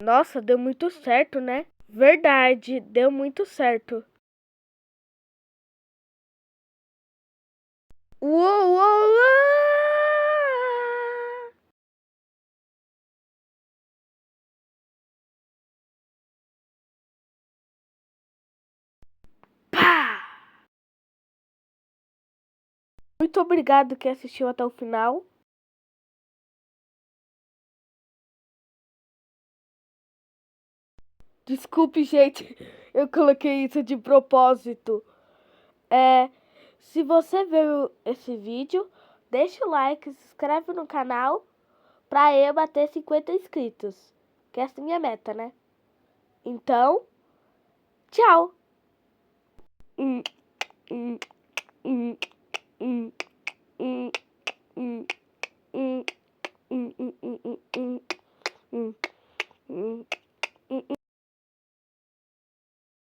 Nossa, deu muito certo, né? Verdade, deu muito certo. Uou, uou, uou! Pá! Muito obrigado que assistiu até o final. Desculpe, gente, eu coloquei isso de propósito. Se você viu esse vídeo, deixa o like, se inscreve no canal pra eu bater 50 inscritos. Que essa é a minha meta, né? Então, tchau! Hum, hum, hum, hum, hum, hum, hum, hum, hum, hum, hum, hum, hum.